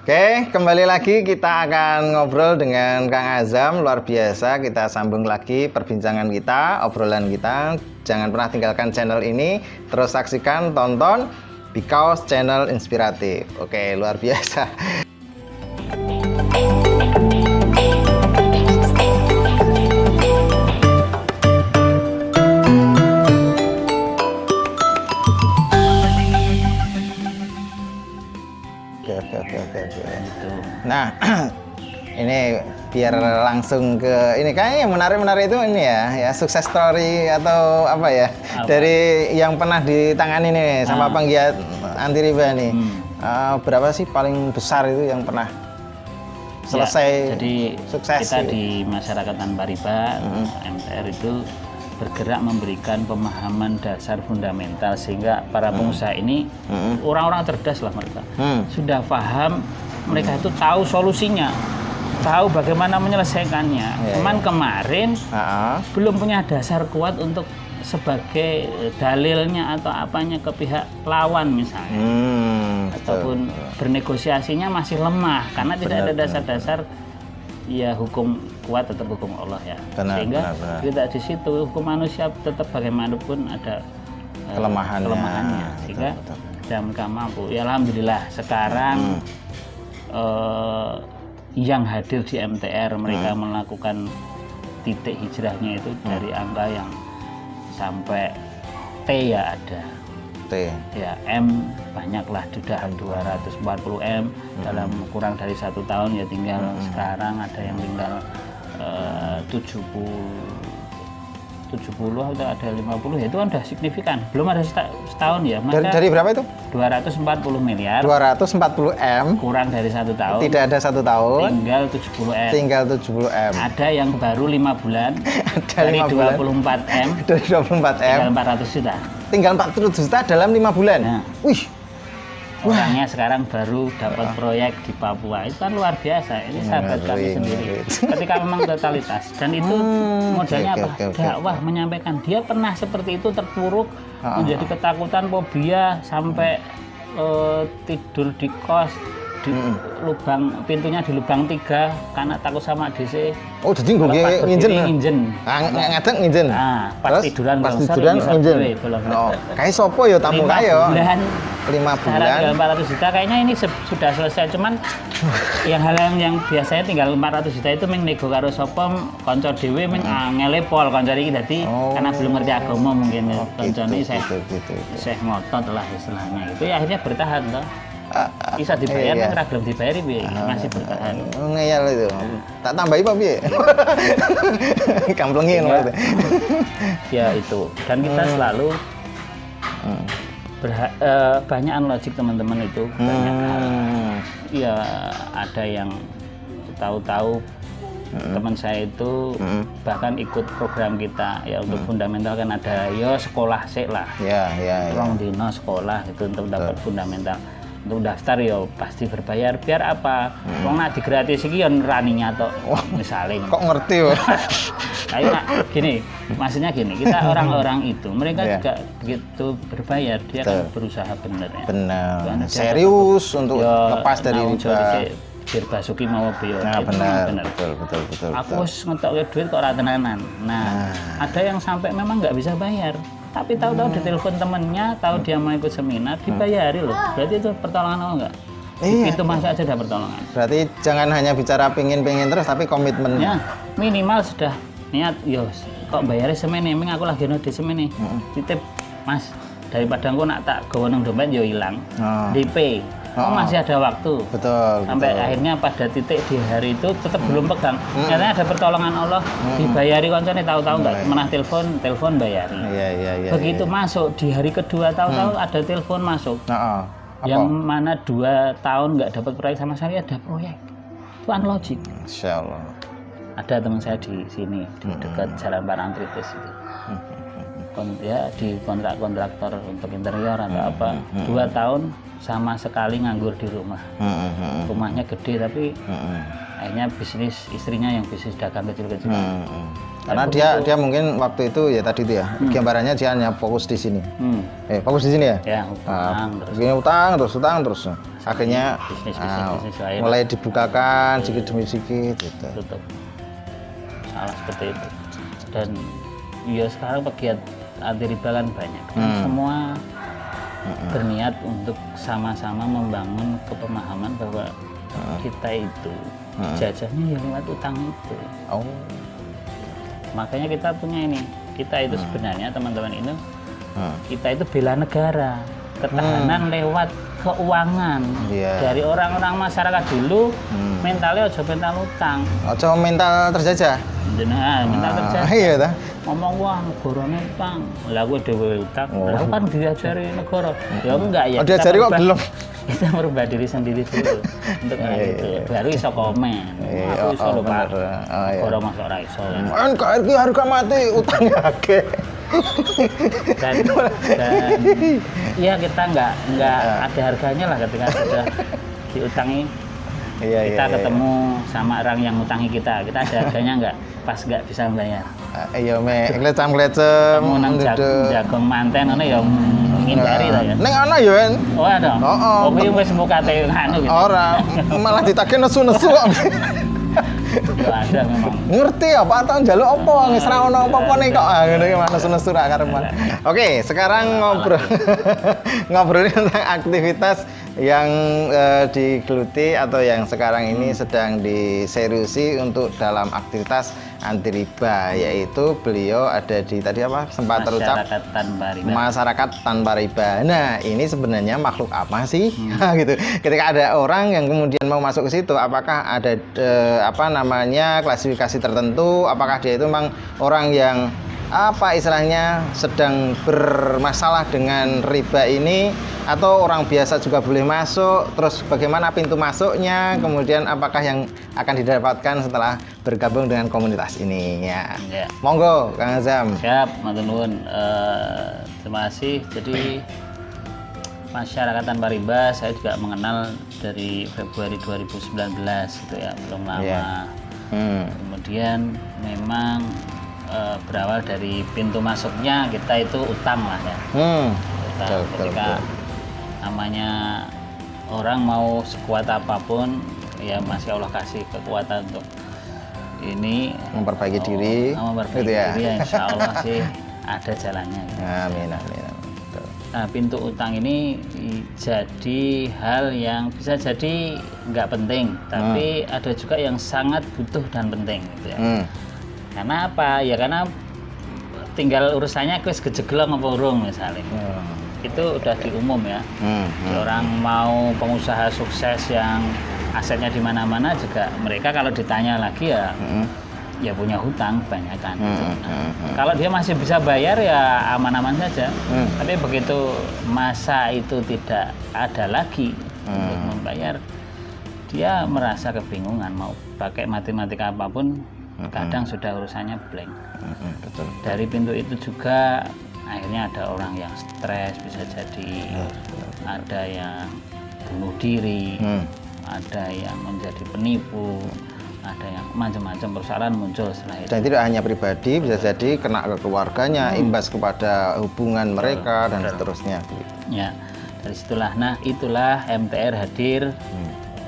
Oke, kembali lagi kita akan ngobrol dengan Kang Azam. Luar biasa, kita sambung lagi perbincangan kita, obrolan kita. Jangan pernah tinggalkan channel ini, terus saksikan, tonton, because channel inspiratif. Oke, luar biasa. Oke. Nah, ini biar langsung ke ini kayaknya yang menarik itu ini ya sukses story atau apa ya dari yang pernah ditangani nih sama penggiat anti riba nih. Berapa sih paling besar itu yang pernah selesai? Jadi sukses kita gitu. Di masyarakat tanpa riba MTR itu bergerak memberikan pemahaman dasar fundamental sehingga para pengusaha ini orang-orang cerdas lah mereka sudah paham, mereka itu tahu solusinya, tahu bagaimana menyelesaikannya. Cuman kemarin belum punya dasar kuat untuk sebagai dalilnya atau apanya ke pihak lawan misalnya, ataupun bernegosiasinya masih lemah karena tidak ada dasar-dasar. Ya hukum kuat tetap hukum Allah ya. Sehingga kita di situ hukum manusia tetap bagaimanapun ada kelemahannya. Sehingga dalam mampu. Ya alhamdulillah sekarang yang hadir di MTR mereka melakukan titik hijrahnya itu dari angka yang sampai T ya ada. T. Ya M banyaklah sudah 240 M dalam kurang dari 1 tahun ya tinggal sekarang ada yang tinggal 70 atau ada 50 ya itu kan udah signifikan, belum ada setahun ya. Maka dari berapa itu? 240 miliar 240 M kurang dari 1 tahun, tidak ada 1 tahun, tinggal 70 M. Ada yang baru 5 bulan dari 24 M dari 24 M tinggal 400 juta, tinggal 400 juta dalam 5 bulan. Wih, orangnya sekarang baru dapat proyek di Papua, itu kan luar biasa. Ini sahabat kami sendiri ketika memang totalitas dan itu modalnya apa? Dakwah, menyampaikan dia pernah seperti itu, terpuruk menjadi ketakutan, fobia sampai tidur di kos di lubang, pintunya di lubang 3 karena takut sama DC. Oh, jadi gue nginjen. Ngadeg nginjen. Nah, pas tiduran nginjen. Kayak sopo ya tamu kayo. 5 bulan. 400 juta kayaknya ini sudah selesai, cuman hal yang biasanya tinggal 400 juta itu nego karo sopo konco dhewe ngele pol konco iki dadi karena belum ngerti agama mungkin koncone Syekh ngotot lah istilahnya. Itu ya akhirnya bertahan toh. Bisa dibayar kan ragam dibayar piye masih bertahan. Ngeyel itu. Tak tambahi apa piye? Kamplengi ngono. Ya itu. Dan kita selalu banyak logik teman-teman itu banyak hal. Ya ada yang tahu-tahu teman saya itu bahkan ikut program kita ya untuk fundamental kan ada ya sekolah sik lah. Ruang dino sekolah itu untuk dapat fundamental. Untuk daftar ya pasti berbayar biar apa? Wong nak digratis iki ya raninya tok misalnya. Kok ngerti kok. Kayak gini, maksudnya gini, kita orang-orang itu mereka juga begitu berbayar dia kan berusaha bener ya. Benar. Serius untuk lepas dari riba. Biar Basuki mau biar benar. Betul. Aku wis ngetokke duit kok ora tenanan. Nah, ada yang sampai memang nggak bisa bayar. Tapi tahu-tahu ditelepon temennya, tahu dia mau ikut seminar, dibayari loh. Berarti itu pertolongan apa enggak? Di pintu masuk aja ada pertolongan. Berarti jangan hanya bicara pingin terus, tapi komitmennya. Minimal sudah niat, kok bayarnya semene, emang aku lagi di semene. Titip, Mas, daripada aku nak tak gawa nang dompet yo hilang. DP. Masih ada waktu. Betul. Sampai akhirnya pada titik di hari itu tetap belum pegang. Katanya ada pertolongan Allah, dibayari koncone tahu-tahu enggak menah telepon bayari. Iya. Begitu masuk di hari kedua tahu-tahu ada telepon masuk. Yang mana 2 tahun nggak dapat proyek sama sekali ada proyek. Itu logik. Insyaallah. Ada teman saya di sini di dekat Jalan Parangtritis itu. Ya di kontraktor untuk interior atau apa 2 tahun sama sekali nganggur di rumah. Rumahnya gede tapi akhirnya bisnis istrinya yang bisnis dagang kecil-kecil. Karena dia mungkin waktu itu ya tadi itu ya gambarannya dia hanya fokus di sini. Fokus di sini ya. Ya, utang terus. Akhirnya bisnis lain mulai dibukakan sedikit demi sedikit gitu. tutup. Salah seperti itu. Dan ya sekarang pegiat anti riba kan banyak. Kan semua berniat untuk sama-sama membangun kepemahaman bahwa kita itu jajahnya ya lewat utang itu. Oh. Makanya kita punya ini. Kita itu sebenarnya teman-teman ini kita itu bela negara, ketahanan lewat keuangan. Dari orang-orang masyarakat dulu mentalnya aja mental utang. Aja mental terjajah. Mental terjajah. Iya ta. Ngomong wah negarane utang. Lah kowe dhewe utang. Lah kan diajari negara. Ya enggak ya. Diajari kok belum. Kita merubah diri sendiri dulu untuk itu. Baru iso komen. Aku iso lho Pak. Negara masuk ora iso. NKRI harga mati utangnya akeh. Dan ya kita nggak ada harganya lah ketika sudah diutangi. Kita ketemu sama orang yang ngutangi kita ada harganya nggak? Pas nggak bisa membayar. Iya me, nglecam-nglecem. Kamu nang jagung manten ana ya ngindari ta ya. Ning ana ya, En. Oh ada. Oh kuwi wis mbukate nganu gitu. Ora, malah ditagih nesu-nesu kok. Ya ada memang. Ngerti apa tahun njaluk apa wis ra ono apa-apa nih kok. Ngene iki malah nesu-nesu ra kareman. Oke, sekarang ngobrolin tentang aktivitas yang digeluti atau yang sekarang ini sedang diseriusi untuk dalam aktivitas anti riba, yaitu beliau ada di tadi apa sempat terucap masyarakat tanpa riba. Nah ini sebenarnya makhluk apa sih? Gitu. Ketika ada orang yang kemudian mau masuk ke situ, apakah ada klasifikasi tertentu? Apakah dia itu memang orang yang apa istilahnya sedang bermasalah dengan riba ini, atau orang biasa juga boleh masuk? Terus bagaimana pintu masuknya? Kemudian apakah yang akan didapatkan setelah bergabung dengan komunitas ini ya? Monggo Kang Azam. Siap, matur nuwun. Terima kasih. Jadi masyarakat tanpa riba saya juga mengenal dari Februari 2019 gitu ya, belum lama. Kemudian memang berawal dari pintu masuknya kita itu utang lah ya. Ketika namanya orang mau sekuat apapun ya masih Allah kasih kekuatan untuk ini memperbaiki diri. Memperbaiki gitu ya? diri ya, insya Allah sih ada jalannya. Gitu. Amin. Nah pintu utang ini jadi hal yang bisa jadi nggak penting, tapi ada juga yang sangat butuh dan penting gitu ya. Karena apa? Ya karena tinggal urusannya wis gejeglong apa urung misalnya. Itu udah di umum ya. Orang mau pengusaha sukses yang asetnya di mana-mana juga mereka kalau ditanya lagi ya punya hutang kebanyakan. Kalau dia masih bisa bayar ya aman-aman saja. Tapi begitu masa itu tidak ada lagi untuk membayar, dia merasa kebingungan mau pakai matematika apapun. Kadang sudah urusannya blank. Betul. Dari pintu itu juga akhirnya ada orang yang stres, bisa jadi ada yang bunuh diri, ada yang menjadi penipu, ada yang macam-macam persoalan muncul setelah itu. Dan tidak hanya pribadi, bisa jadi kena ke keluarganya, imbas kepada hubungan mereka dan seterusnya. Ya, dari situlah. Nah, itulah MTR hadir.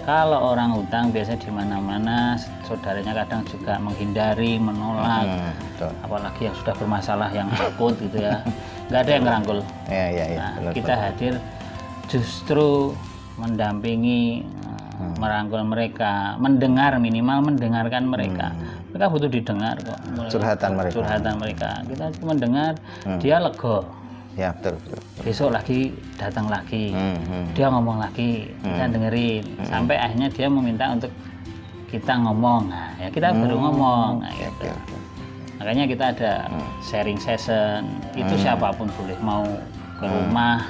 Kalau orang hutang biasanya di mana-mana saudaranya kadang juga menghindari, menolak, apalagi yang sudah bermasalah yang akut gitu ya, nggak ada yang ngerangkul. Nah, kita hadir justru mendampingi, merangkul mereka, minimal mendengarkan mereka. Mereka butuh didengar kok. Curhatan mereka. Kita mendengar, dia lega. Ya betul. Besok lagi datang lagi, dia ngomong lagi, kita dengerin, sampai akhirnya dia meminta untuk kita ngomong. Nah, ya kita baru ngomong. Nah, gitu. Makanya kita ada sharing session. Itu siapapun boleh, mau ke rumah,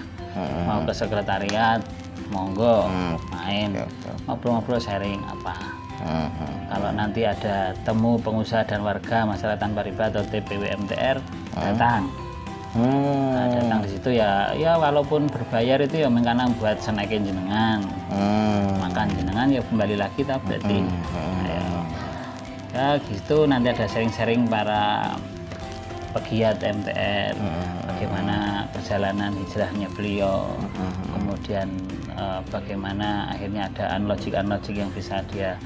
mau ke sekretariat, monggo main, ngobrol-ngobrol sharing apa. Kalau nanti ada temu pengusaha dan warga masyarakat tanpa riba atau TPW MTR, datang. Nah, datang di situ ya walaupun berbayar itu ya karena buat senaikin jenengan, makan jenengan ya kembali lagi berarti Ya gitu, nanti ada sharing-sharing para pegiat MTR, bagaimana perjalanan hijrahnya beliau, kemudian bagaimana akhirnya ada unlogic yang bisa dia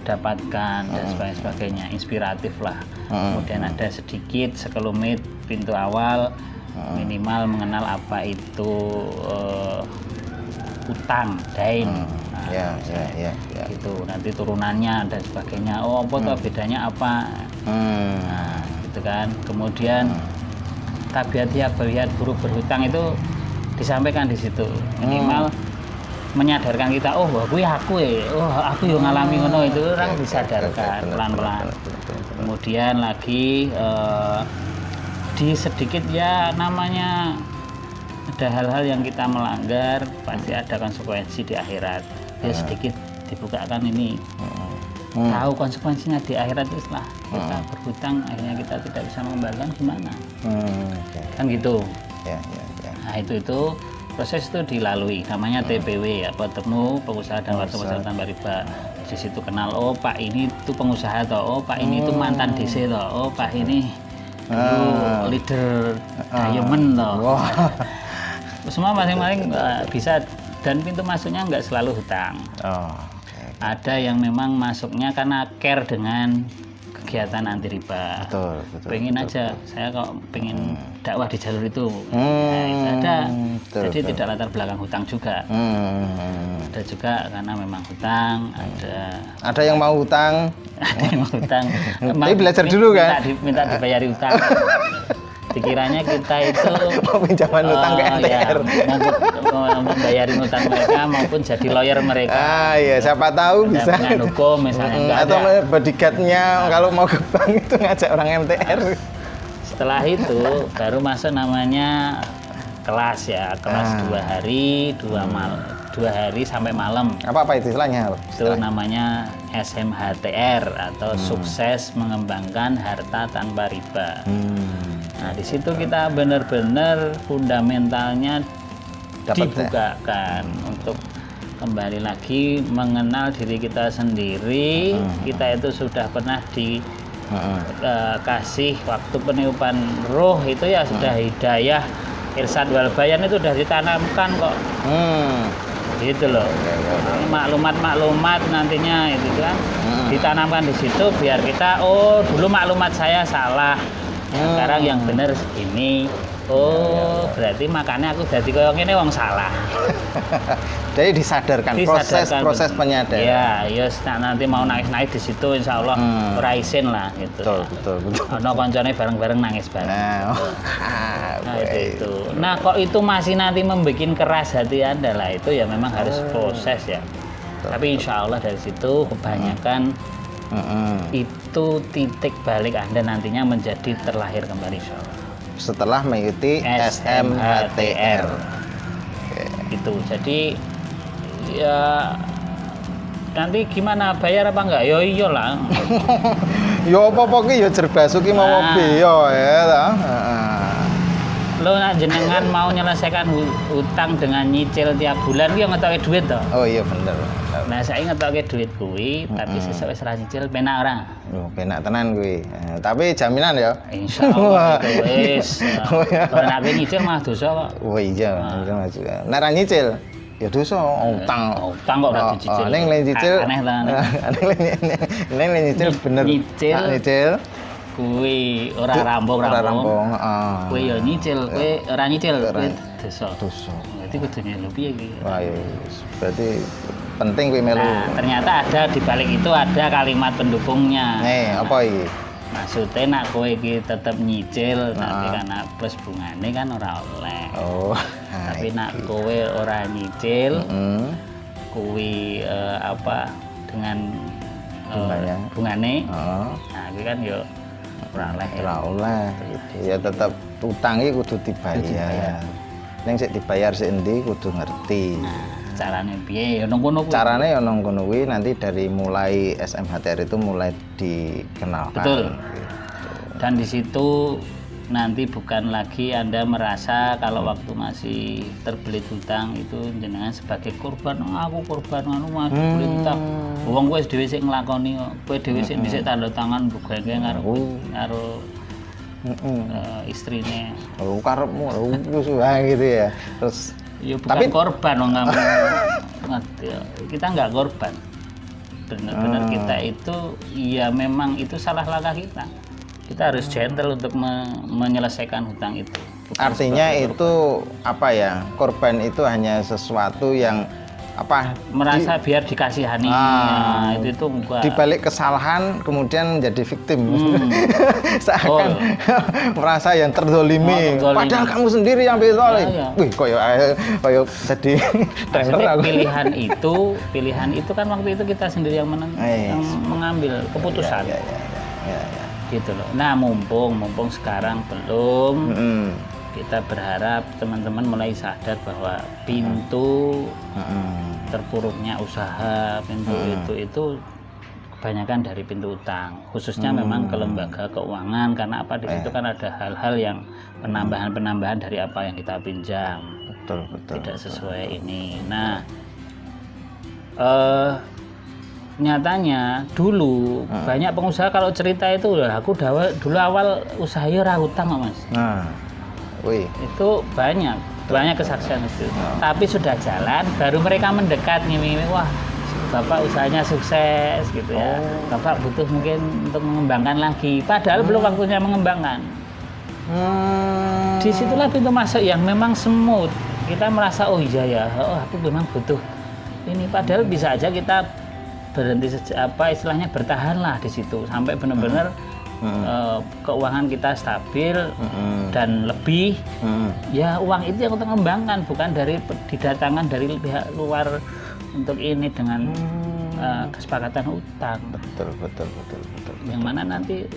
dapatkan dan sebagainya, inspiratif lah. Kemudian ada sedikit sekelumit pintu awal, minimal mengenal apa itu utang, dain. Ya. Gitu. Nanti turunannya dan sebagainya. Oh, apa toh bedanya apa? Nah, gitu kan. Kemudian tabiat buruk berhutang itu disampaikan di situ. Minimal menyadarkan kita, oh aku yang ngalami ngono, itu orang disadarkan pelan-pelan. Kemudian lagi di sedikit ya namanya ada hal-hal yang kita melanggar pasti ada konsekuensi di akhirat. Ya sedikit dibukakan ini. Tahu konsekuensinya di akhirat itu setelah kita berhutang akhirnya kita tidak bisa mengembalikan gimana. Kan gitu. Ya. Nah itu proses itu dilalui, namanya TPW ya, bertemu pengusaha dan warga masyarakat tanpa riba. Di situ kenal, oh Pak ini tuh pengusaha toh, oh Pak ini tuh mantan DC toh, oh Pak ini dulu leader diamond toh. Semua masing-masing bisa, dan pintu masuknya nggak selalu hutang. Ada yang memang masuknya karena care dengan kegiatan anti riba. Betul. Pengen aja, saya kok pengen dakwah di jalur itu. Nah, itu ada. Jadi tidak latar belakang hutang juga. Ada juga karena memang hutang. Ada yang mau hutang. Ada yang mau hutang. Tapi belajar dulu kan? Minta dibayari hutang. Dikiranya kita itu mau pinjaman hutang ke MTR. Mau membayarin hutang mereka maupun jadi lawyer mereka. Iya, siapa tahu bisa. Dengan hukum misalnya. Atau bodyguardnya kalau mau ke bank itu ngajak orang MTR. Setelah itu baru masuk namanya kelas ya, kelas 2 hari, 2 hari sampai malam. Apa itu istilahnya? Itu namanya SMHTR atau sukses mengembangkan harta tanpa riba. Nah, di situ kita benar-benar fundamentalnya dibukakan untuk kembali lagi mengenal diri kita sendiri. Kita itu sudah pernah dikasih waktu peniupan roh itu ya sudah hidayah, irsyad wal bayan itu sudah ditanamkan kok. Gitu loh. Maklumat nantinya itu kan ditanamkan di situ biar kita, oh dulu maklumat saya salah. Sekarang yang benar ini. Oh, berarti makanya aku jadi koyo ngene wong salah. Jadi disadarkan proses penyadaran. Ya, nanti mau nangis-nangis di situ insya Allah ora isin lah gitu. Betul. Ono koncone bareng-bareng nangis bareng. Nah, itu. Nah, kok itu masih nanti membuat keras hati Anda lah, itu ya memang harus proses ya. Tapi insya Allah dari situ kebanyakan itu titik balik Anda nantinya menjadi terlahir kembali insya Allah. Setelah mengikuti SMHTR. Gitu. Jadi ya nanti gimana, bayar apa enggak? Yo iyalah. Yo apa-apa ki yo jerbasu ki mau biaya ya ta. Lo jenengan mau menyelesaikan hutang dengan nyicil tiap bulan ki ngetoke duit to. Oh iya bener. Nah, saya ngetoke duit kuwi tapi sesuk wis ra nyicil penak ora? Loh, penak tenan kuwi. Tapi jaminan ya. Insyaallah itu wis. Ora nek nyicil mah dosa kok. Oh iya, nek ra nyicil ya dosa utang. Utang kok ora dicicil. Ning le nyicil. Aneh ta. Ning le nyicil bener. Nyicil. Kuwi ora rampung. Kuwi ya nyicil, kuwi ora nyicil, kuwi dosa. Berarti kudu nyelu piye iki? Wah, ya berarti penting kuwi melu. Nah, ternyata ada di balik itu ada kalimat pendukungnya. Apa iki? Maksudnya nak kowe iki tetep nyicil, tapi karena plus bungane kan ora oleh. Oh. Tapi nak kowe ora nyicil, kuwi dengan bungane. Nah, kuwi kan yo ora oleh. Ya tetep utang iki kudu dibayar. Ning sik dibayar sik endi kudu ngerti. Carane piye ya nang kono kuwi. Carane ya nang kono kuwi nanti dari mulai SMHTR itu mulai dikenalkan. Betul. Dan di situ nanti bukan lagi Anda merasa kalau waktu masih terbelit hutang itu jenengan sebagai korban. Aku korban anu mah terbelit hutang. Wong kowe dhewe sik nglakoni kok. Kowe dhewe sik dhisik tanda tangan mbugenge karo istrine. Oh, karepmu wis gitu ya. Terus Ya bukan korban wong kamu. Kita nggak korban. Benar-benar kita itu ya memang itu salah langkah kita. Kita harus gentle untuk menyelesaikan hutang itu. Artinya itu apa ya? Korban itu hanya sesuatu yang apa? Merasa biar dikasihani. Nah, itu enggak. Di balik kesalahan kemudian menjadi victim. Seakan merasa yang terdolimi. Padahal kamu sendiri yang berdolim. Wih, koyo sedih. Pilihan itu kan waktu itu kita sendiri yang mengambil keputusan. Gitu loh. Nah, mumpung sekarang belum, kita berharap teman-teman mulai sadar bahwa pintu terpuruknya usaha, pintu itu kebanyakan dari pintu utang, khususnya memang ke lembaga keuangan, karena apa di situ kan ada hal-hal yang penambahan dari apa yang kita pinjam, tidak sesuai ini. Nah, nyatanya dulu banyak pengusaha kalau cerita itu aku dulu awal usahanya ora hutang kok Mas. Itu banyak kesaksian itu. Tapi sudah jalan baru mereka mendekat nih, wah Bapak usahanya sukses gitu ya. Bapak butuh mungkin untuk mengembangkan lagi, padahal belum waktunya mengembangkan. Disitulah pintu masuk yang memang smooth. Kita merasa oh iya ya, aku memang butuh ini, padahal bisa aja kita berhenti istilahnya bertahanlah di situ sampai benar-benar keuangan kita stabil dan lebih. Ya uang itu yang kita kembangkan, bukan dari didatangkan dari pihak luar untuk ini dengan kesepakatan utang. Betul. Yang mana nanti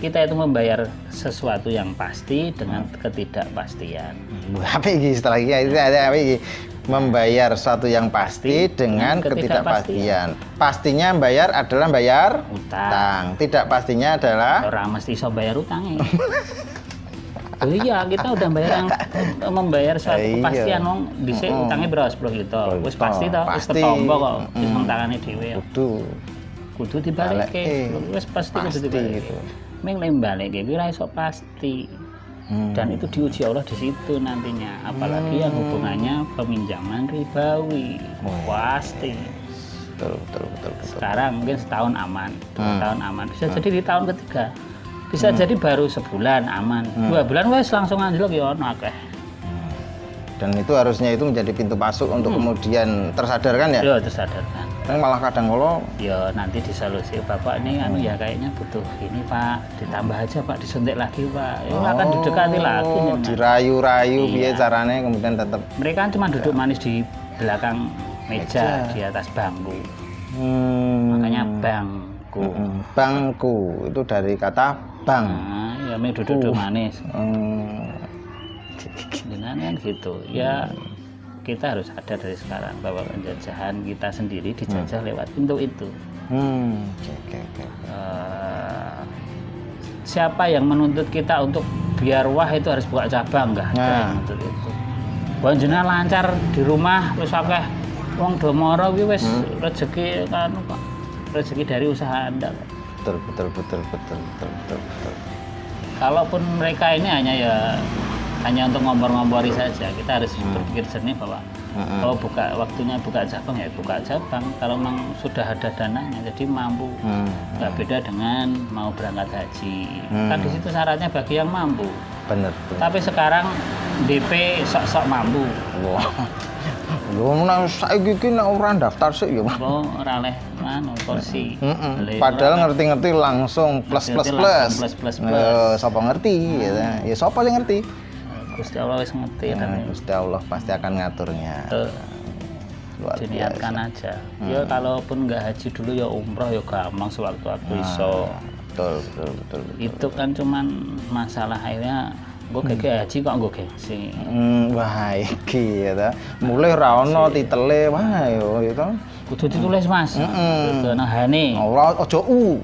kita itu membayar sesuatu yang pasti dengan ketidakpastian. Apa ini istilahnya? Itu ada apa ini? Membayar sesuatu yang pasti dengan ketidakpastian. Pastinya bayar adalah bayar utang. Tidak pastinya adalah orang mesti iso bayar utangnya. Oh iya, kita udah membayar suatu kepastian wong dhisik utangnya berapa 10 juta. Wis pasti toh, wis ketombo kok, wis mentangane dhewe. Kudu dibalikke. Wis pasti kudu dibalikke. Ming lek balikke kuwi ora iso pasti. Dan itu diuji Allah di situ nantinya, apalagi yang hubungannya peminjaman ribawi. Pasti. Betul. Sekarang mungkin setahun aman, 2 tahun aman, bisa jadi di tahun ketiga, bisa jadi baru sebulan aman, 2 bulan wes langsung anjlok ya ono akeh. Dan itu harusnya itu menjadi pintu masuk untuk kemudian tersadarkan ya? Ya tersadarkan. Kan malah kadang kalau ya nanti disolusi, Bapak ini ya kayaknya butuh ini Pak, ditambah aja Pak, disuntik lagi Pak, ya akan didekati lagi. Dirayu-rayu biar caranya kemudian tetap. Mereka kan cuma duduk manis di belakang meja di atas bangku. Makanya bangku. Bangku itu dari kata bang. Nah, ya duduk manis. Kan gitu ya. Kita harus sadar dari sekarang bahwa penjajahan kita sendiri dijajah lewat pintu itu. Siapa yang menuntut kita untuk biar wah itu harus buka cabang? Enggak ada yang menuntut itu. Panjenengan lancar di rumah wis akeh wong do mara kuwi wis rezeki kan Pak. Rezeki dari usaha Anda. Betul. Kalaupun mereka ini hanya untuk ngompor-ngompori saja, kita harus berpikir jernih bahwa kalau waktunya buka cabang ya buka cabang. Kalau memang sudah ada dananya, jadi mampu. Nggak beda dengan mau berangkat haji. Kan di situ syaratnya bagi yang mampu. Bener. Tapi sekarang DP sok-sok mampu. Lho nek saiki iki nek ora daftar sik ya. Oh, ora oleh kursi. Padahal ngerti-ngerti langsung plus. Sapa ngerti ya sapa sing ngerti? Gusti Allah wis ngerti kan. Gusti Allah pasti akan ngaturnya. Diniatkan aja. Ya kalaupun nggak haji dulu ya umroh ya gampang sewaktu-waktu iso. Betul. Itu kan cuman masalah akhirnya Gue gege haji kok gue gengsi. Wah, iki ya ta. Mulai ra ono titele, wah yo itu. Kudu ditulis Mas. Kudu ana hane. Allah ojo u.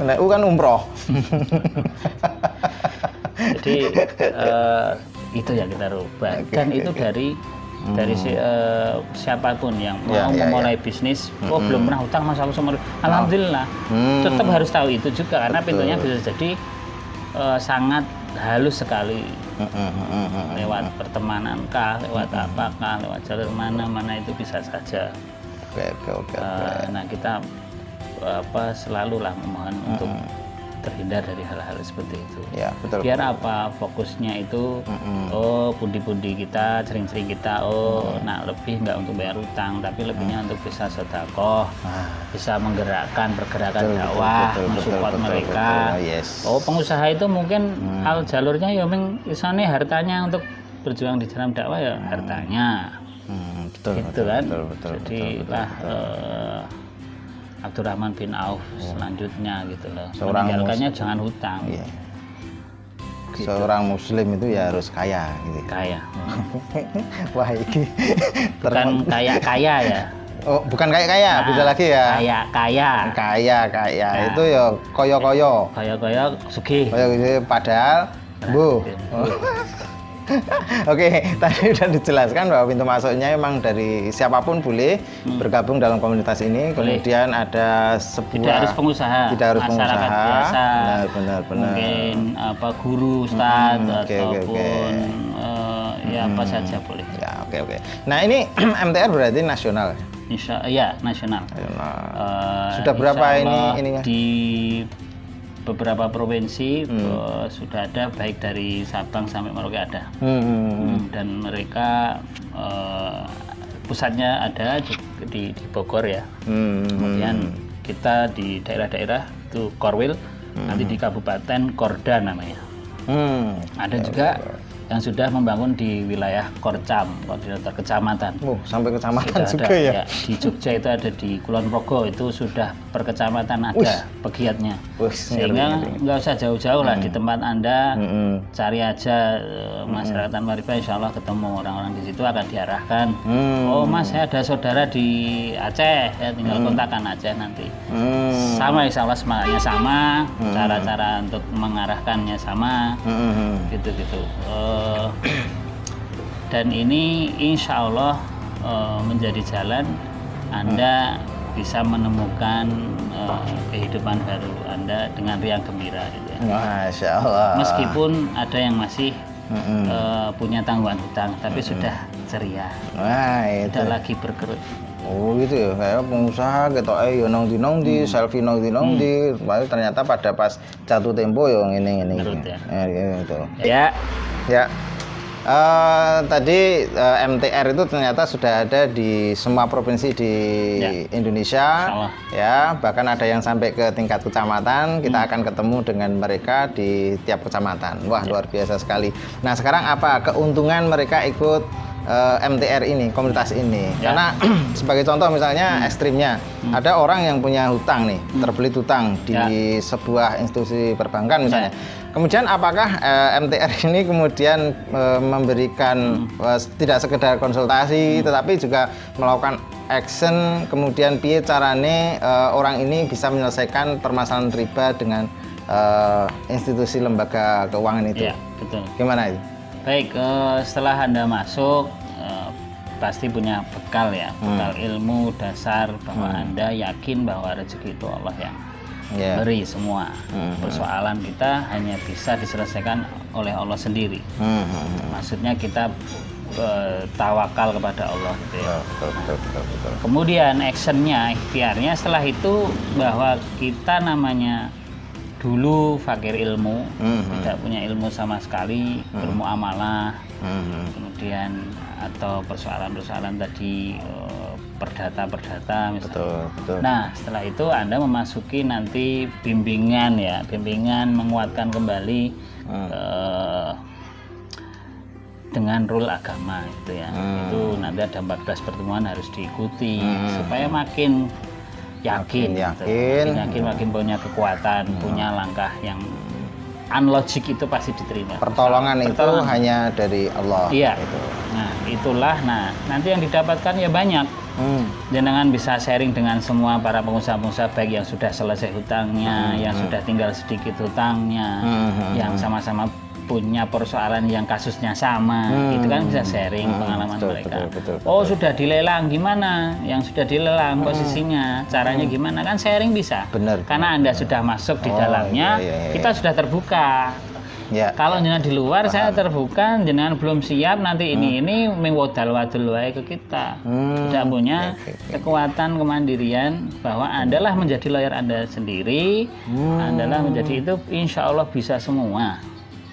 Nek u kan umroh. Jadi itu yang kita rubah. Dan itu dari siapapun yang mau memulai bisnis, belum pernah hutang Mas, aku sama alhamdulillah. Tetap harus tahu itu juga karena pintunya bisa jadi sangat halus sekali. Lewat pertemanan kah, lewat apakah, lewat jalur mana itu bisa saja. Oke. Nah, kita selalu lah memohon untuk terhindar dari hal-hal seperti itu. Ya, betul. Biar apa fokusnya itu pundi-pundi kita, sering-sering kita nak lebih nggak untuk bayar utang, tapi lebihnya untuk bisa sedekah, bisa menggerakkan pergerakan dakwah, mensupport mereka. Yes. Pengusaha itu mungkin jalurnya ya isane hartanya untuk berjuang di dalam dakwah ya hartanya. Betul. Gitu kan. Betul. Jadi Abdurrahman bin Auf selanjutnya gitu loh. Meninggalkannya jangan hutang. Iya. Gitu. Seorang muslim itu ya harus kaya gitu. Kaya. Wah, iki Bukan kaya ya. Oh, bukan kaya, beda lagi ya. Kaya. Kaya. Itu ya koyo-koyo. Kaya sugih. Koyo gitu padahal Bu. Oke, tadi sudah dijelaskan bahwa pintu masuknya memang dari siapapun boleh bergabung dalam komunitas ini. Boleh. Kemudian ada sebuah Tidak harus pengusaha. Masyarakat biasa. Benar. Mungkin guru, ustadz ataupun apa saja boleh. Ya, oke. Nah, ini MTR berarti nasional. Nasional. Sudah berapa ininya? Di beberapa provinsi sudah ada, baik dari Sabang sampai Merauke ada. Dan mereka pusatnya ada di Bogor ya. Kemudian kita di daerah-daerah itu Korwil, nanti di kabupaten Korda namanya. Ada juga yang sudah membangun di wilayah Korcam, koordinator kecamatan. Sampai kecamatan sudah juga ya? Di Jogja itu ada di Kulon Progo, itu sudah per kecamatan ada pegiatnya. Sehingga nggak usah jauh-jauh lah, di tempat Anda cari aja masyarakat Tanbaripa, insya Allah ketemu orang-orang di situ, akan diarahkan. Oh Mas, saya ada saudara di Aceh, ya tinggal kontakkan aja nanti. Sama, insya Allah semangatnya sama, cara-cara untuk mengarahkannya sama, gitu-gitu. Dan ini insya Allah menjadi jalan Anda bisa menemukan kehidupan baru Anda dengan riang gembira gitu ya. Masya Allah. Meskipun ada yang masih punya tanggungan hutang, tapi sudah ceria. Tidak lagi berkerut. Oh gitu ya, kayak pengusaha gitu, yo nongdi, selfie nongdi, ternyata pada pas jatuh tempo yo ini. Gitu. Ya. Tadi MTR itu ternyata sudah ada di semua provinsi di Indonesia. Ya, bahkan ada yang sampai ke tingkat kecamatan. Kita akan ketemu dengan mereka di tiap kecamatan. Wah, luar biasa sekali. Nah, sekarang apa keuntungan mereka ikut MTR ini, komunitas ini? Karena sebagai contoh misalnya ekstrimnya, ada orang yang punya hutang nih, terbelit hutang di sebuah institusi perbankan misalnya. Kemudian apakah MTR ini kemudian memberikan tidak sekedar konsultasi, tetapi juga melakukan action, kemudian piye carane orang ini bisa menyelesaikan permasalahan riba dengan institusi lembaga keuangan itu? Iya, betul. Gimana itu? Baik, setelah Anda masuk pasti punya bekal ya, bekal ilmu dasar bahwa Anda yakin bahwa rezeki itu Allah yang beri semua. Persoalan kita hanya bisa diselesaikan oleh Allah sendiri. Maksudnya kita tawakal kepada Allah gitu ya. Betul. Kemudian actionnya, ikhtiarnya setelah itu bahwa kita namanya dulu fakir ilmu, tidak punya ilmu sama sekali, bermuamalah, kemudian atau persoalan-persoalan tadi perdata misalnya. Betul. Nah, setelah itu Anda memasuki nanti bimbingan menguatkan kembali dengan rule agama gitu ya. Itu nanti ada 14 pertemuan harus diikuti supaya makin yakin, makin punya kekuatan, punya langkah yang unlogic itu pasti diterima. Pertolongan itu hanya dari Allah. Iya. Gitu. Nah, itulah. Nah, nanti yang didapatkan ya banyak. Jenengan bisa sharing dengan semua para pengusaha-pengusaha, baik yang sudah selesai hutangnya, yang sudah tinggal sedikit hutangnya, yang sama-sama punya persoalan yang kasusnya sama, itu kan bisa sharing pengalaman mereka. Betul. Oh, sudah dilelang, gimana? Yang sudah dilelang posisinya, caranya gimana? Kan sharing bisa. Benar. Karena Anda sudah masuk di dalamnya, iya. kita sudah terbuka. Ya. Kalau jenengan di luar, saya terbuka, jenengan belum siap, nanti ini mengwadal-wadul wae ke kita. Tidak punya kekuatan kemandirian bahwa Anda lah menjadi lawyer Anda sendiri, Anda lah menjadi itu, insya Allah bisa semua.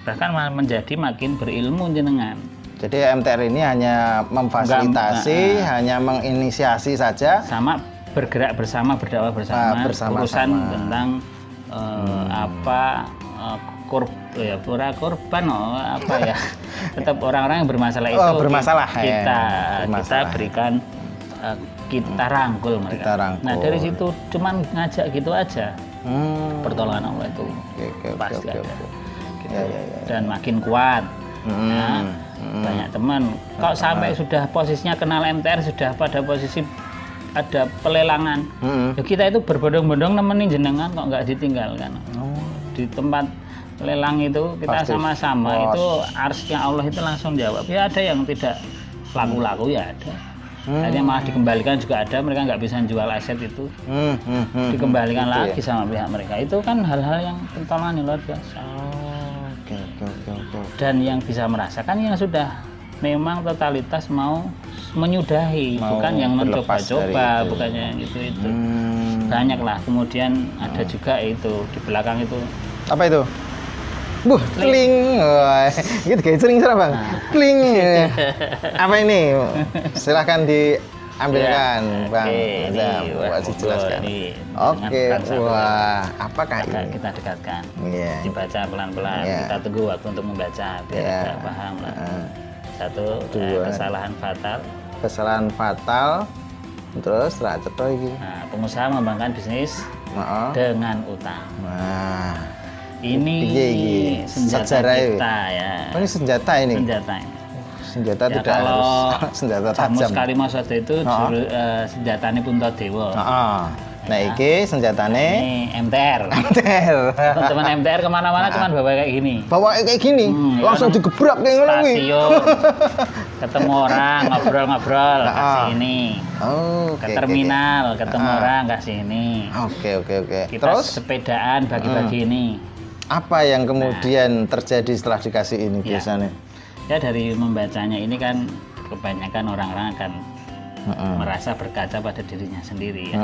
Bahkan menjadi makin berilmu jenengan. Jadi MTR ini hanya memfasilitasi, hanya menginisiasi saja, sama bergerak bersama, berdakwah bersama, urusan tentang korban apa ya, tetap orang-orang yang bermasalah itu kita berikan, kita rangkul mereka. Kita rangkul. Nah, dari situ cuman ngajak gitu aja, pertolongan Allah itu pasti ada. Gitu. Ya. Dan makin kuat. Banyak teman. Kalau sampai sudah posisinya kenal MTR, sudah pada posisi ada pelelangan, ya kita itu berbondong-bondong nemenin jenengan kok nggak ditinggalkan. Di tempat lelang itu kita sama-sama itu arsy Allah itu langsung jawab. Ya ada yang tidak laku-laku ya ada. Akhirnya malah dikembalikan juga ada, mereka nggak bisa jual aset itu, dikembalikan lagi sama pihak mereka. Itu kan hal-hal yang pertolongan yang luar biasa. Dan yang bisa merasakan yang sudah memang totalitas mau menyudahi, bukan yang mencoba-coba, bukan yang itu. Banyak lah. Kemudian ada juga itu di belakang itu. Apa itu? Kling. Gitu kayak sering Bang. Kling. Apa ini? Silahkan diambilkan, Bang. Buat dijelaskan. Oke. Wah, apakah ini? Kita dekatkan. Dibaca pelan-pelan. Kita tunggu waktu untuk membaca biar kita paham lah. Satu, kesalahan fatal. Terus cetha iki. Nah, pengusaha mengembangkan bisnis dengan utang. Nah, ini senjata kita ya. Oh, ini senjata ini. Senjata ya, tidak harus senjata tajam. Sekali masa itu senjatanya Puntadewa. Nah, iki senjatane MTR. Teman-teman MTR kemana-mana cuman bawa kayak gini. Langsung digebrak kayak ngono kuwi. Stasiun. Ketemu orang, ngobrol-ngobrol, kasih ini. Ke terminal, ketemu orang, kasih ini. Oke. Kita terus sepedaan bagi-bagi ini. Apa yang kemudian terjadi setelah dikasih ini biasanya? Ya dari membacanya ini kan kebanyakan orang-orang akan merasa berkaca pada dirinya sendiri ya.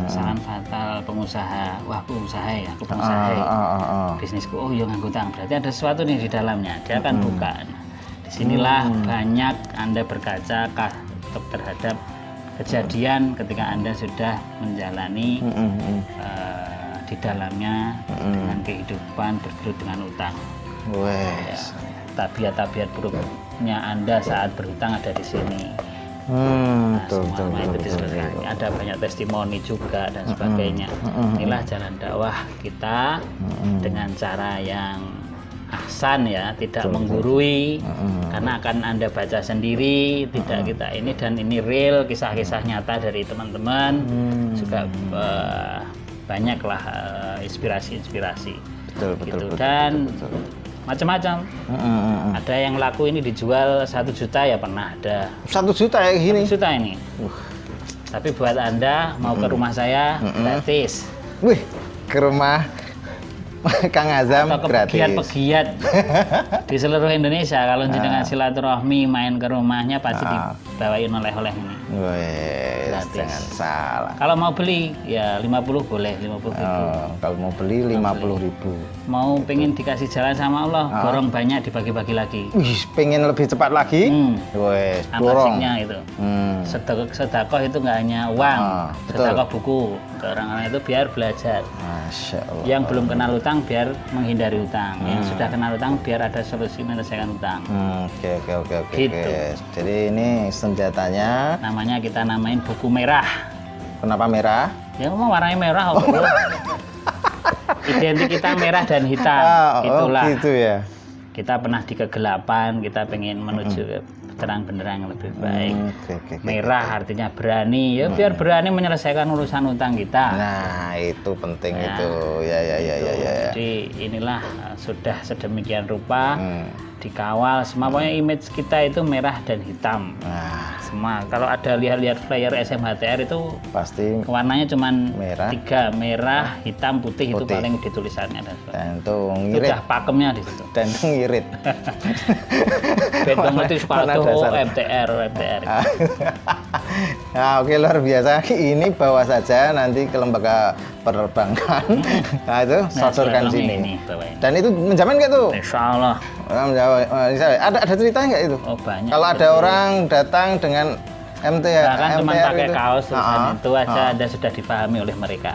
Kesalahan fatal pengusaha, wah aku pengusaha ya, aku pengusaha bisnisku, oh ya nganggo utang, berarti ada sesuatu nih di dalamnya, dia akan buka. Nah, disinilah banyak Anda berkaca terhadap kejadian ketika Anda sudah menjalani di dalamnya dengan kehidupan bergelut dengan utang. Ya, tabiat-tabiat buruknya Anda saat berhutang ada di sini. Betul. Itu disebutkan. Ada banyak testimoni juga dan sebagainya. Inilah jalan dakwah kita dengan cara yang ahsan ya, tidak menggurui, karena akan Anda baca sendiri, tidak kita ini, dan ini real, kisah-kisah nyata dari teman-teman, juga banyaklah inspirasi-inspirasi. Betul. Dan macam-macam. Ada yang laku ini dijual 1 juta ya pernah ada. 1 juta ya gini? 1 juta ini. Tapi buat Anda mau ke rumah saya gratis. Wih, ke rumah Kang Azam atau ke gratis. Pegiat-pegiat di seluruh Indonesia. Kalau jenengan silaturahmi main ke rumahnya pasti dibawain oleh-oleh ini. Wih, jangan salah. Kalau mau beli ya 50 boleh, 50 ribu. Kalau mau beli 50.000. Mau pengen dikasih jalan sama Allah, borong banyak dibagi-bagi lagi. Wih, pengen lebih cepat lagi? Wih, dorong. Asiknya itu. Sedekah itu nggak hanya uang, sedekah buku. Ke orang-orang itu biar belajar. Masya Allah. Yang belum kenal utang biar menghindari utang. Yang sudah kenal utang biar ada solusi menyelesaikan utang. Oke. Gitu. Jadi ini senjatanya. Namanya kita namain buku merah. Kenapa merah? Ya mau warnanya merah. Identik kita merah dan hitam. Itulah. Gitu ya. Kita pernah di kegelapan, kita pengen menuju ke terang benderang yang lebih baik. Oke. Merah artinya berani, ya biar berani menyelesaikan urusan utang kita. Nah, itu penting Nah, itu. Ya. Jadi inilah sudah sedemikian rupa Hmm. dikawal semua. Pokoknya image kita itu merah dan hitam. Nah, Semua. Kalau ada lihat-lihat flyer SMHTR itu pasti warnanya cuman Merah. 3, merah, hitam, putih, itu Putih. paling ditulisannya. dan itu Sudah ngirit. pakemnya di situ. Dan itu ngirit. Bentong itu Mana sepatu dasar? MTR. Nah, oke, luar biasa. Ini bawa saja nanti ke lembaga penerbangan. Nah, itu sodorkan sini. Ini bawain. Dan itu menjamin nggak tuh? Insya Allah. Ada ceritanya nggak itu? Oh banyak. Kalau ada orang datang dengan Bahkan cuma MTR pakai itu. kaos tulisan itu aja Anda sudah dipahami oleh mereka.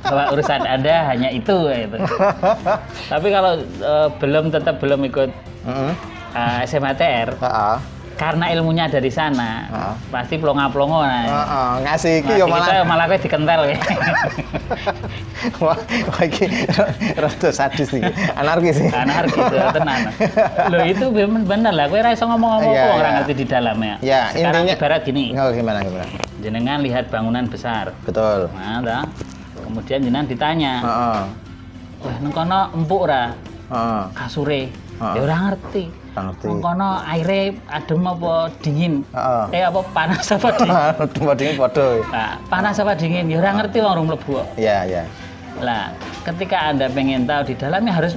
Bahwa urusan Anda hanya itu. Gitu. Tapi kalau tetap belum ikut Heeh. SMHTR, karena ilmunya dari sana, pasti plonga-plongo. Ngasih iki Nah, yo kita malah. malah kowe dikentel ya. Wah, iki rada sadis iki. Anarkis iki. Anarkis ya, tenan. Loh itu bener lah, kowe ora iso ngomong apa-apa, Iya, ora iya. ngerti di dalamnya. Ya, Sekarang intinya ibarat gini, Oh, gimana? jenengan lihat bangunan besar. Betul. Nah, dah. Kemudian jenengan ditanya, Heeh. wah nang kono empuk ora Heeh. kasure? Ya ora ngerti. Ngerti. Nang kono aire adem apa dingin? Heeh. Apa panas apa dingin? Dibandingin podo. Nah, panas apa dingin? Ya ora ngerti wong urung mlebu kok. Iya. Lah, ketika Anda pengen tahu di dalamnya harus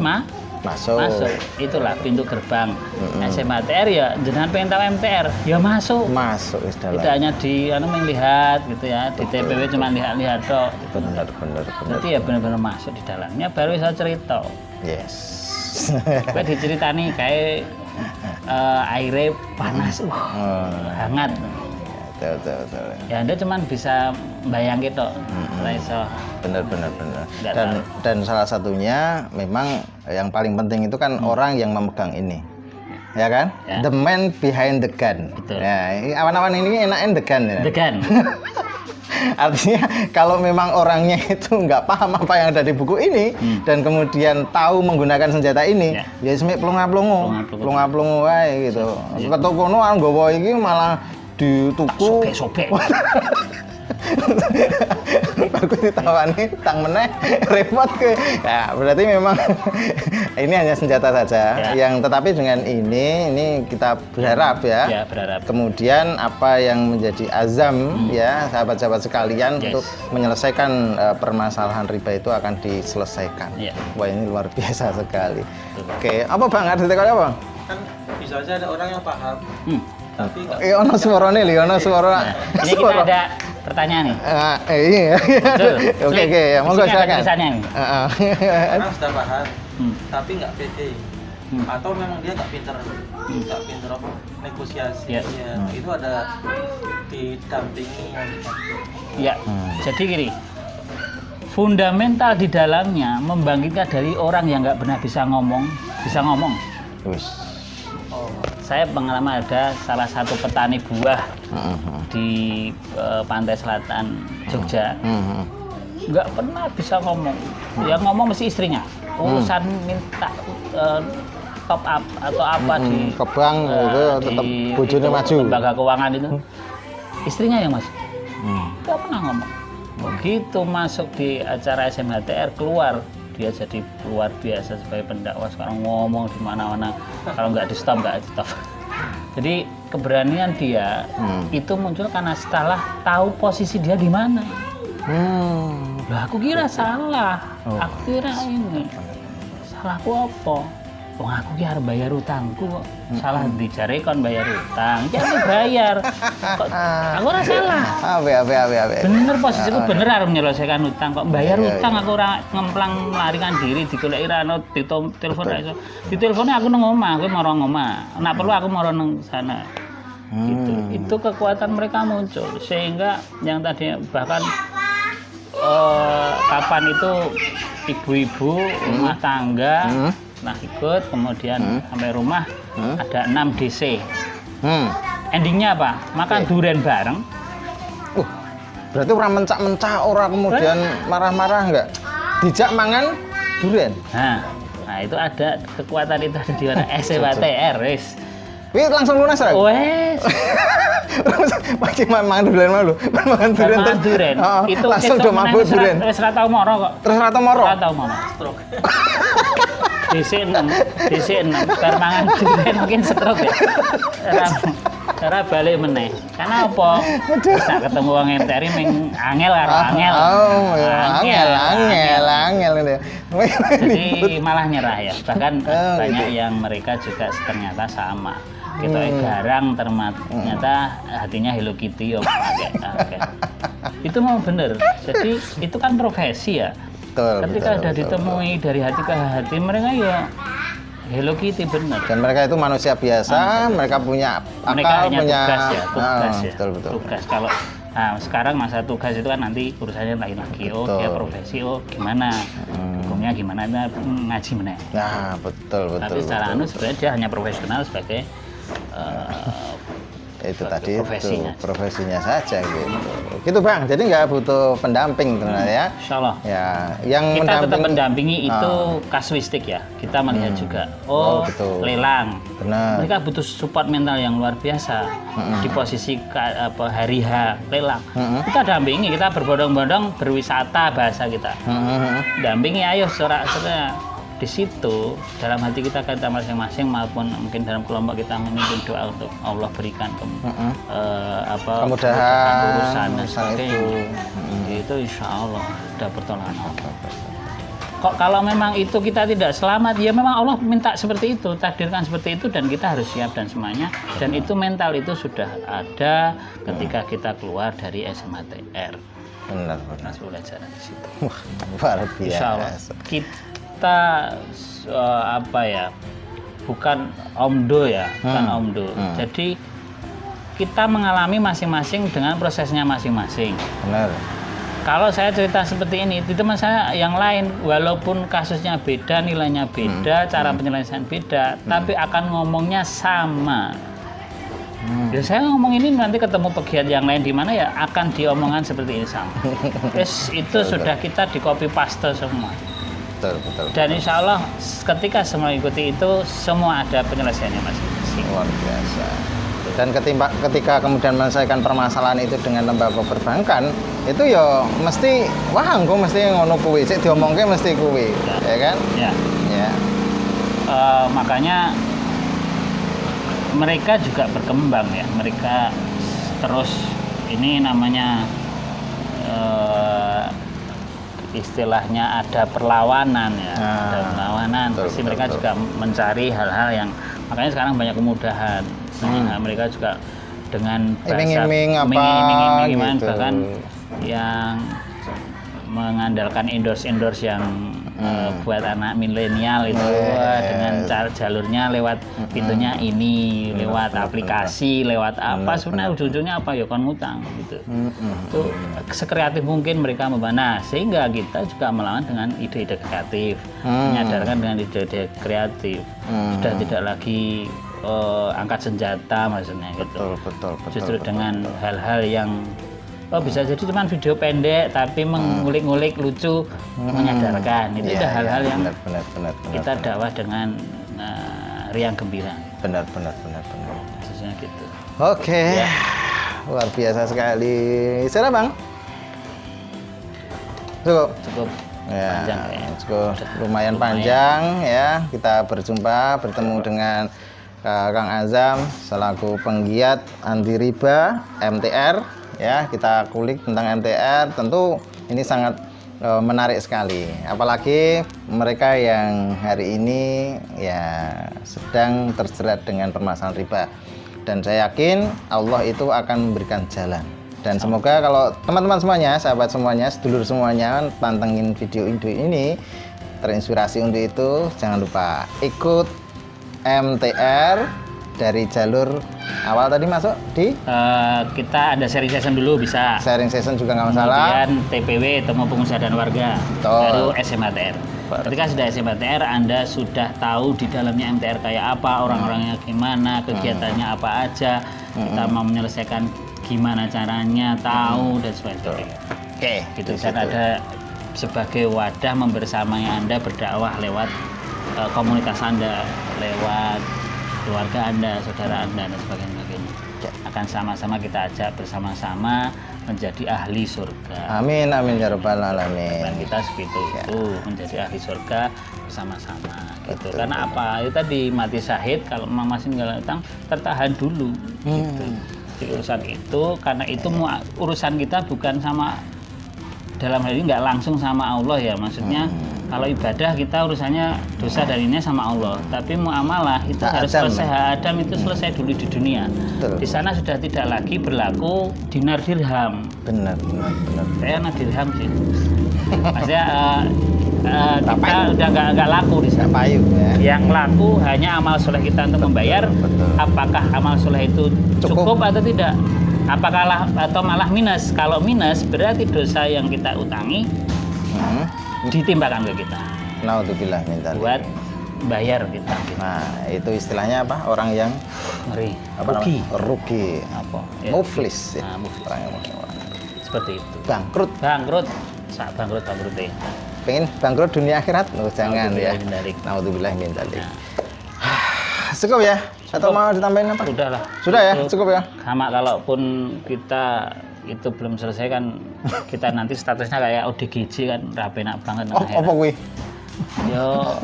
Masuk. masuk. Itulah pintu gerbang SMHTR ya. Jenengan pengen tahu MTR, ya masuk. Masuk wis dalam. Tidak hanya di melihat gitu ya. Di TPW cuma lihat-lihat tok. Bener. Nanti ya benar-benar masuk di dalamnya baru bisa cerita. Yes. Kowe diceritani kayak airnya panas, hangat. Betul. Ya Anda cuma bisa bayangin tok. Ora iso. Bener. Nggak Dan salah satunya memang yang paling penting itu kan orang yang memegang ini. Ya kan? Ya. The man behind the gun. Betul. Ya, ini awan-awan ini enakin the gun ya. Degan. Artinya kalau memang orangnya itu nggak paham apa yang ada di buku ini dan kemudian tahu menggunakan senjata ini, ya semek plonga-plongo wae gitu. Ketok kono nggawa iki malah dituku. Sobek. Aku ditawani tang meneh repot ke. Ya, berarti memang ini hanya senjata saja tetapi dengan ini kita berharap ya. Ya, berharap. Kemudian apa yang menjadi azam ya sahabat-sahabat sekalian untuk menyelesaikan permasalahan riba itu akan diselesaikan. Ya. Wah, ini luar biasa sekali. Oke, apa Bang? Ada titik apa Bang? Kan bisa aja ada orang yang paham tapi nggak Ono suarane lho, ono suara. Ini kita ada pertanyaan nih. Iya. Betul. Oke, ya, monggo Di sini ada silakan. tulisannya nih. orang sudah paham tapi nggak pede atau memang dia nggak pinter apa negosiasi Ya. itu ada didampingi Ya. Jadi gini. Fundamental di dalamnya membangkitkan dari orang yang nggak pernah bisa ngomong. Wis. Saya pengalaman ada salah satu petani buah di pantai selatan Jogja, nggak pernah bisa ngomong. Yang ngomong mesti istrinya. Urusan minta top up atau apa di ke bank itu tetap bojone maju. Lembaga keuangan itu istrinya yang masuk. Nggak pernah ngomong. Begitu masuk di acara SMHTR keluar. Dia jadi luar biasa sebagai pendakwah, sekarang ngomong di mana-mana, kalau nggak di stop. Jadi keberanian dia itu muncul karena setelah tahu posisi dia di mana. Lah aku kira salah, aku kira ini salahku apa? Wong aku ki arep bayar utangku kok. Salah dicari kon bayar utang. Ki aku bayar. Kok aku ora salah. Ape. Bener posisiku bener arep menyelesaikan utang kok bayar utang aku ora ngemplang melarikan diri digoleki ra ono ditelepon ra iso. Ditelepone aku nang omah, kowe maro nang omah. Nek perlu aku maro nang sana. Gitu. Itu kekuatan mereka muncul sehingga yang tadi bahkan kapan itu ibu-ibu rumah tangga nah ikut kemudian sampai rumah ada 6 DC. Endingnya apa? Makan durian bareng. Berarti orang mencak-mencak, orang kemudian marah-marah enggak? dijak mangan durian. Nah itu ada kekuatan itu ada di mana SMATR, wis. Wih langsung lunas ra? Wes. Pasti mangan durian malu. Mangan durian. Mangan durian. Itu langsung do mabuk durian. Wis ra tau moro kok. Terus ra tau moro. Ra tau moro. Stroke. DC 6, bar mangan durian mungkin stroke ya. Cara balik meneh. Karena apa? Tak ketemu wong MTR ming angel karo angel. Oh, angel gitu. Jadi malah nyerah ya. Bahkan banyak yang mereka juga ternyata sama. Kita garang ternyata hatinya Hello Kitty pakai. Itu mau bener. Jadi itu kan profesi ya. Ketika ada ditemui dari hati ke hati mereka ya Hello Kitty bener. Dan mereka itu manusia biasa, mereka punya akal, punya tugas ya. Betul. Tugas kalau sekarang masa tugas itu kan nanti urusannya lain lagi. Oh, dia profesi, gimana? Hukumnya gimana? Ngaji meneh. Nah, betul. Tapi secara sebenarnya dia hanya profesional sebagai itu tadi profesinya saja gitu Bang, jadi nggak butuh pendamping ternyata ya. Insyaallah ya yang kita tetap mendampingi itu kasuistik ya, kita melihat juga lelang benar, mereka butuh support mental yang luar biasa. Di posisi hari H lelang kita dampingi, kita berbondong-bondong berwisata bahasa kita dampingi, ayo sorak-sorak di situ dalam hati kita masing-masing maupun mungkin dalam kelompok kita memimpin doa untuk Allah berikan kemudahan urusan dan sebagainya. Itu insya Allah ada pertolongan Allah. Kok kalau memang itu kita tidak selamat, ya memang Allah minta seperti itu, takdirkan seperti itu dan kita harus siap dan semuanya. Dan itu mental itu sudah ada ketika kita keluar dari SMATR. Benar. Belajar di situ. Wah, luar biasa. Insya Allah. Kita bukan omdo ya, bukan omdo. Jadi kita mengalami masing-masing dengan prosesnya masing-masing. Benar. Kalau saya cerita seperti ini, di teman saya yang lain, walaupun kasusnya beda, nilainya beda, cara penyelesaian beda, tapi akan ngomongnya sama. Ya saya ngomong ini nanti ketemu pegiat yang lain di mana ya akan diomongan seperti ini sama. Itu sudah kita di copy paste semua. Betul. Dan insya Allah ketika semua ikuti itu, semua ada penyelesaiannya masing-masing. Luar biasa. Dan ketika kemudian menyelesaikan permasalahan itu dengan lembaga perbankan, itu ya mesti engko mesti ngono kuwi, sik diomongke mesti kuwi, ya kan? Ya. Makanya mereka juga berkembang ya, mereka terus ini namanya istilahnya ada perlawanan ya, ada perlawanan. Pasti mereka juga mencari hal-hal yang makanya sekarang banyak kemudahan. Mereka juga dengan bahasa iming-iming gitu. Bahkan yang mengandalkan endorse yang buat anak milenial itu dengan cara jalurnya lewat pintunya ini, lewat aplikasi, lewat apa sebenarnya ujung-ujungnya apa ya kon ngutang gitu. Itu sekreatif mungkin mereka membana, sehingga kita juga melawan dengan ide-ide kreatif, menyadarkan dengan ide-ide kreatif. Sudah tidak lagi angkat senjata maksudnya gitu. Betul. Justru dengan hal-hal yang bisa jadi cuma video pendek tapi mengulik-ngulik lucu, menyadarkan. Itu udah hal-hal yang benar, kita dakwah dengan riang gembira. Benar. Khususnya gitu. Oke. Ya. Luar biasa sekali. Siapa Bang? Cukup. Ya, panjang cukup lumayan panjang ya. Kita bertemu dengan Kang Azam selaku penggiat anti riba MTR ya. Kita kulik tentang MTR, tentu ini sangat menarik sekali, apalagi mereka yang hari ini ya sedang terjerat dengan permasalahan riba, dan saya yakin Allah itu akan memberikan jalan. Dan semoga kalau teman-teman semuanya, sahabat semuanya, sedulur semuanya pantengin video ini terinspirasi untuk itu, jangan lupa ikut MTR dari jalur awal tadi masuk di kita ada sharing session dulu, bisa sharing session juga nggak masalah. Kemudian TPW, temu pengusaha dan warga, baru SMATR. Ketika sudah SMATR, Anda sudah tahu di dalamnya MTR kayak apa, orang-orangnya gimana, kegiatannya apa aja, kita mau menyelesaikan gimana caranya, tahu dan sebagainya. Oke, gitu. Dan ada sebagai wadah membersamai Anda berdakwah lewat komunitas Anda, lewat keluarga Anda, saudara Anda, dan sebagainya. Akan sama-sama kita ajak bersama-sama menjadi ahli surga. Amin, amin ya rabbal alamin. Dan kita segitu itu menjadi ahli surga bersama-sama gitu. Karena apa? Itu tadi mati syahid kalau memang masih nggak utang, tertahan dulu gitu. Di urusan itu, karena itu urusan kita bukan sama, dalam hal ini nggak langsung sama Allah ya, maksudnya kalau ibadah kita urusannya dosa dan ini sama Allah, tapi muamalah itu harus selesai, hak Adam itu selesai dulu di dunia. Betul. Di sana sudah tidak lagi berlaku dinar dirham. Benar. Saya dirham sih. Maksudnya kita udah nggak laku di sana. Payu ya. Yang laku hanya amal soleh kita untuk membayar. Betul. Apakah amal soleh itu cukup atau tidak? Apakah atau malah minus? Kalau minus berarti dosa yang kita utangi ditimpakan ke kita. Naudzubillah min dzalik. Buat bayar kita. Nah, itu istilahnya apa? Orang yang Ngeri. apa Rugi. namanya? Rugi. Apa? Ya. Muflis. Ya. Nah, muflis. Orang yang Seperti itu. bangkrut. Bangkrut. Saat bangkrut deh. Pengen bangkrut dunia akhirat? Loh, jangan ya. Naudzubillah min dzalik. Naudzubillah min dzalik. Nah. Cukup ya? Atau mau ditambahin apa? Udah lah. Sudah ya? Itu Cukup ya? sama, kalaupun kita itu belum selesai kan, kita nanti statusnya kayak ODGJ kan, rapenak banget. Oh, apa kuwi? Yo,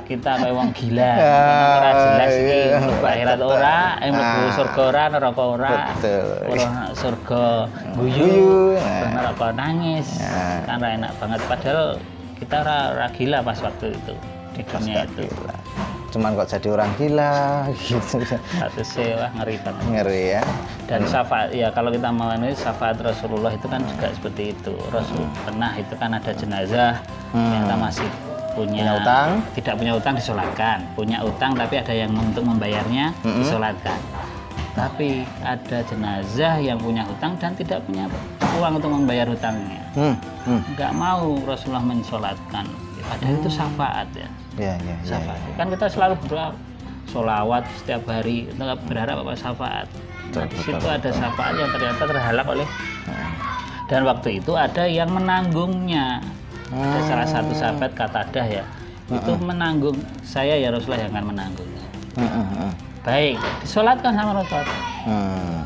kita kayak wong gila. Ya, Ora jelas iki, iya. mlebu akhirat ora, mlebu Ah. surga ora, neraka ora. Betul. Ora surga guyu, Guyu, terus ya. neraka nangis. Ya. Kan ora enak banget, padahal kita ora gila pas waktu itu di dunia itu. Gila. Cuman kok jadi orang gila gitu. Statusnya wah ngeri banget. Ngeri ya. Dan syafaat ya, kalau kita mau ini syafaat Rasulullah itu kan juga seperti itu. Rasul pernah itu kan ada jenazah ternyata masih punya utang, tidak punya utang disolatkan, punya utang tapi ada yang untuk membayarnya disolatkan. Tapi ada jenazah yang punya hutang dan tidak punya uang untuk membayar hutangnya. Nggak mau Rasulullah mensolatkan. Padahal itu syafaat ya. Ya. Syafaat. Kan kita selalu berdoa sholawat setiap hari, kita berharap apa syafaat. Nah, di situ ada syafaat yang ternyata terhalap oleh, dan waktu itu ada yang menanggungnya. Ada salah satu sahabat Qatadah ya, itu menanggung, saya ya Rasulullah yang akan menanggungnya. Baik, disolatkan sama Rasulullah.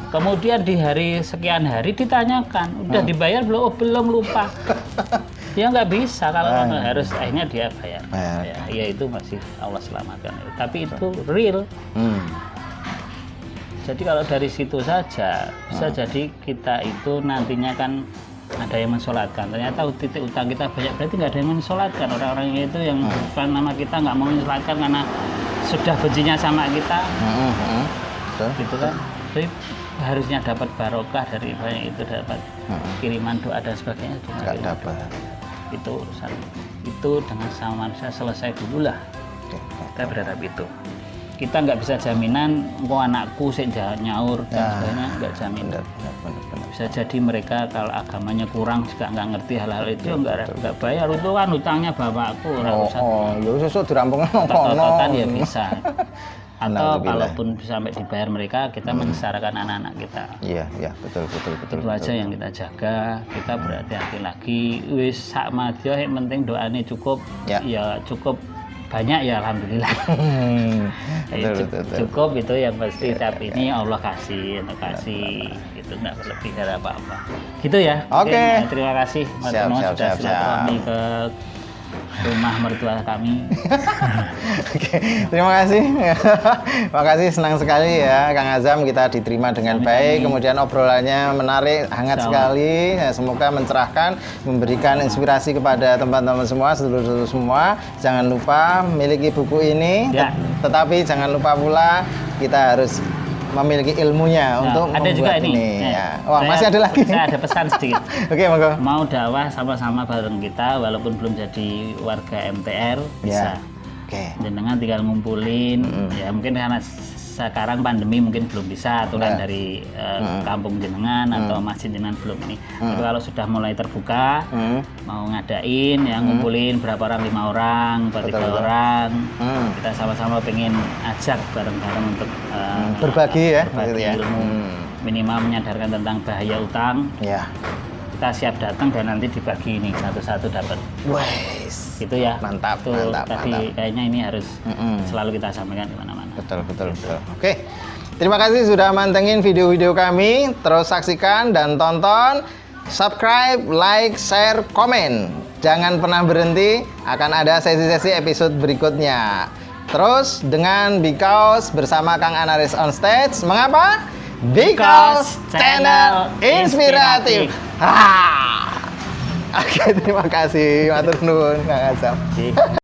Kemudian di hari sekian hari ditanyakan, udah dibayar belum? Oh, belum, lupa. Ya nggak bisa, kalau harus akhirnya dia bayar. Ya itu masih Allah selamatkan. Tapi itu real. Jadi kalau dari situ saja bisa jadi kita itu nantinya kan ada yang mensolatkan. Ternyata titik utang kita banyak, berarti nggak ada yang mensolatkan. Orang-orang itu yang depan nama kita nggak mau mensolatkan karena sudah bencinya sama kita. Gitu kan. Jadi harusnya dapat barokah dari banyak itu, dapat kiriman doa dan sebagainya juga Nggak dapat. Itu urusan itu dengan sama manusia selesai dulu lah. Kita berharap itu. Kita nggak bisa jaminan kok anakku sih nyaur dan sebagainya, nggak jamin. Bisa jadi mereka kalau agamanya kurang juga nggak ngerti hal-hal itu, nggak bayar, itu kan hutangnya bapakku. Lu sesuk dirampung Tototan ya bisa. Atau kalaupun sampai dibayar mereka, kita menyengsarakan anak-anak kita. Iya, betul. Itu aja yang kita jaga. Kita berhati-hati lagi. Wis sak madya, yang penting doanya cukup. Ya cukup banyak ya alhamdulillah. Betul. Cukup itu yang pasti. Tapi ini Allah kasih, itu nggak lebih dari apa-apa. Gitu ya. Oke. Terima kasih teman-teman sudah silaturahmi ke rumah mertua kami. Oke, terima kasih. Makasih, senang sekali ya Kang Azam, kita diterima dengan baik. Kemudian obrolannya menarik, hangat sekali. Ya, semoga mencerahkan, memberikan inspirasi kepada teman-teman semua, sedulur-sedulur semua. Jangan lupa miliki buku ini, tetapi jangan lupa pula kita harus memiliki ilmunya untuk ada membuat juga ini. Wah, masih ada lagi. Saya ada pesan sedikit. Oke, monggo. Mau dakwah sama-sama bareng kita, walaupun belum jadi warga MTR bisa. Jenengan tinggal ngumpulin. Ya mungkin karena sekarang pandemi mungkin belum bisa aturan dari kampung jenengan atau masjid jenengan belum ini. Tapi kalau sudah mulai terbuka, mau ngadain ya ngumpulin berapa orang, 5 orang, 3 orang, kita sama-sama pengen ajak bareng-bareng untuk berbagi ya, berbagi ilmu, minimal menyadarkan tentang bahaya utang. kita siap datang dan nanti dibagi ini satu-satu dapat. Wes. Gitu ya. Mantap, Itu mantap, tadi mantap. kayaknya ini harus selalu kita sampaikan di mana-mana. Betul, betul, betul. Oke. Terima kasih sudah mantengin video-video kami. Terus saksikan dan tonton. Subscribe, like, share, komen. Jangan pernah berhenti. Akan ada sesi-sesi episode berikutnya. Terus dengan Because bersama Kang Anaris on stage. Mengapa? Because channel inspiratif. Oke, terima kasih. Matur nuwun Kang Azam.